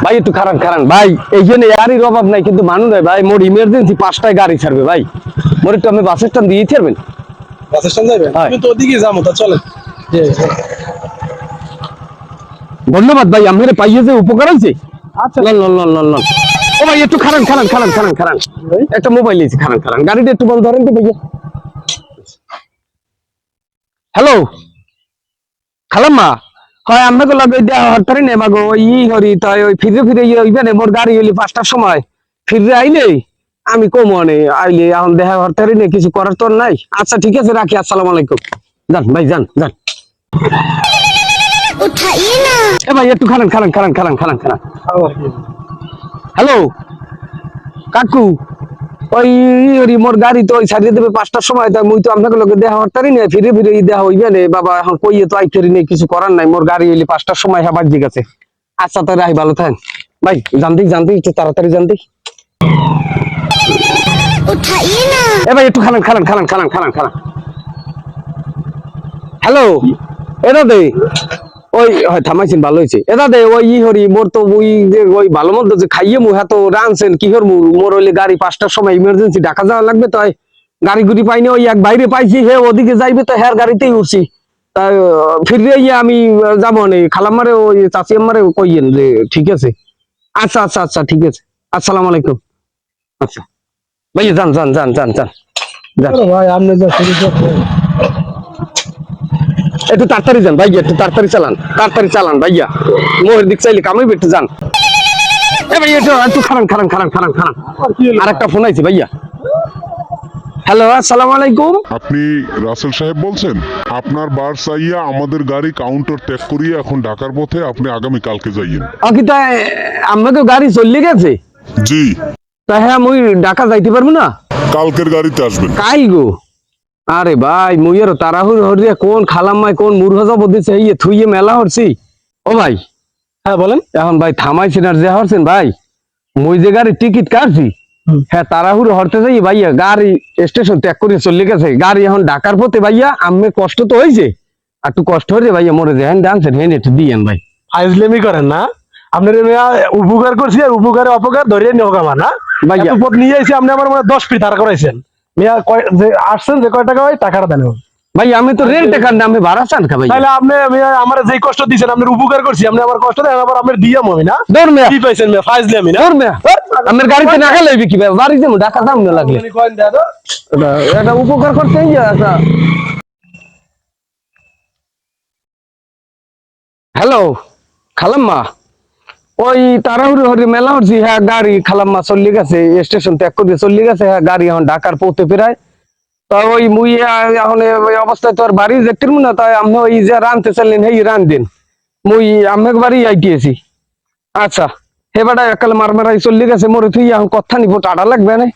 ভাই একটু খারান খারান ভাই, এইখানে গাড়ির অভাব নাই কিন্তু মানুষ নাই ভাই, মোর ইমার্জেন্সি 5টায় গাড়ি ছাড়বে ভাই, মোর একটু আমি বাস স্ট্যান্ড দিয়ে ছাড়বেন। বাস স্ট্যান্ড যাবেন? আমি তো ওদিকে যাবো, তা চলেন। ধন্যবাদ ভাই, আমাদের পাইয়ে যে উপকার হয়েছে। আচ্ছা লন লন লন লন লন। ও ভাই একটু খারান খারান খারান খারান খারান, একটা মোবাইল নিয়েছি, খারান খারান, গাড়িটা একটু বন্ধ ধরেন তো ভাইয়া। হ্যালো খালাম্মা, হয় আমাকে লগে দেওয়া হরতারি নে মাগো, ওই হরি তাই ওই ফিরে ফিরে ওইবে মোর গাড়ি হইলি 5টার সময় ফিরে আইলে আমি কমনে আইলে এখন দেখা হরতারি নে, কিছু করার তোর নাই। আচ্ছা ঠিক আছে রাখি, আসসালামু আলাইকুম। যান ভাই যান যান। এ ভাই একটু খারান খারান খারান খারান খারান খারান। হ্যালো কাকু, ওই মোর গাড়ি তো ওই ছাড়িয়ে দেবে 5টার সময়, তা মুই তো আপনাকে লোকে দেখা হরতারি নে, ফিরে ফিরে দেখা হইবে নে বাবা, এখন কইয়ে তো আইতারি নেই, কিছু করার নাই, মোর গাড়ি হইলে 5টার সময় হ্যাঁ বাজ গেছে। আচ্ছা তাই রাহি, ভালো থাকেন ভাই, জানতে একটু তাড়াতাড়ি জানতে। এ ভাই একটু খারান খারান খারান খারান খারান খারান। হ্যালো এটা দে, ওই হয় থামাইছেন ভালো হয়েছে, এটা দে ওই হরি মোর তো ওই যে ওই ভালো মন্দ যে খাইয়ে মু হ্যাঁ তো রানছেন কি হর মোর হইলে গাড়ি 5টার সময় ইমার্জেন্সি ঢাকা যাওয়া লাগবে, তাই গাড়ি গুড়ি পাইনি, ওই এক বাইরে পাইছি, হে ওদিকে যাইবে তো হ্যাঁ গাড়িতেই উঠছি, তাই ফিরে আমি যাবো নে, খালাম্মারে ওই চাচি আম্মারে কইয়েন যে ঠিক আছে। আচ্ছা আচ্ছা আচ্ছা ঠিক আছে, আসসালামু আলাইকুম। আচ্ছা ভাইয়া যান যান যান যান যান যান। ভাই আপনি যা শুরু করছেন, একটু তাড়াতাড়ি যান ভাইয়া, একটু তাড়াতাড়ি চালান ভাইয়া, মোহের দিক চাইলে কামাই একটু যান। এ ভাইয়া একটু খারান খারান খারান খারান খারান, আর একটা ফোন আইছে ভাইয়া। হ্যালো আসসালামু আলাইকুম। আপনি রাসেল সাহেব বলছেন? আপনার বার চাইয়া আমাদের গাড়ি কাউন্টার ত্যাগ করিয়ে এখন ঢাকার পথে, আপনি আগামী কালকে যাইয়েন। কি তাই আমাকে গাড়ি চলে গেছে? জি। তা হ্যাঁ মুই ঢাকা যাইতে পারবো না? কালকের গাড়িতে আসবেন। কাই গো? আরে ভাই মুই আর তাড়াহুড় হরিয়া কোন খালাম্মায় কোন মুরহাজা বদিছে এই থুইয়ে মেলা হরছি। ও ভাই হ্যাঁ বলেন। এখন ভাই থামাইছেন আর যে হরছেন ভাই, মুই যে গাড়ি টিকিট কাটছি হ্যাঁ তাড়াহুড়ো হরতে যাই ভাইয়া, গাড়ি স্টেশন ত্যাগ করে চলে গেছে, গাড়ি এখন ঢাকার পথে ভাইয়া, আমি কষ্ট তো হয়েছে, আর একটু কষ্ট হয়েছে ভাইয়া, মরে যে হ্যাঁ ডান্সেন হ্যাঁ একটু দিয়েন ভাই। ফাইজলেমি করেন না, আপনার উপকার করছি আর উপকারে অপকার ধরে নিয়োগ আমার না ভাইয়া, পথ নিয়ে আইছি আপনি আমার মনে 10 ফিট দাঁড় করাইছেন, মিয়া যে আসছেন যে কয় টাকা হয় টাকাটা দেন ভাই, আমি তো রেন্ট টাকার না, আমি ভাড়া চান ভাই। তাহলে আপনি আমার যে কষ্ট দিয়েছেন, আপনার উপকার করছি, আপনি আমার কষ্ট দেন, আবার আপনার দিয়াম আমি না দৌড় মেয়া কি পাইছেন মিয়া, ফাইজলেমি না দৌড় মেয়া, আমার গাড়িতে না গেলে কি ভাই, বাড়ি যাবো ঢাকা যাম না লাগলে, এটা উপকার করতে আচ্ছা। হ্যালো খালাম্মা, ওই তাড়াহুড়ি হরি মেলা হচ্ছি, হ্যাঁ গাড়ি খালাম্মা চলে গেছে, স্টেশন ত্যাগ করে চলে গেছে, হ্যাঁ গাড়ি এখন ঢাকার পৌঁতে ফেরায়, তা ওই মুই এখন ওই অবস্থায় তো আর বাড়ি যেতে না, তাই আমি ওই যে রানতে চাইলেন এই রান দিন, মুই আমি বাড়ি আইটিয়েছি। আচ্ছা হে বেটা একালে মারমারাই চলে গেছে, মোরে তুই এখন কথা নিবো টাটা লাগবে না।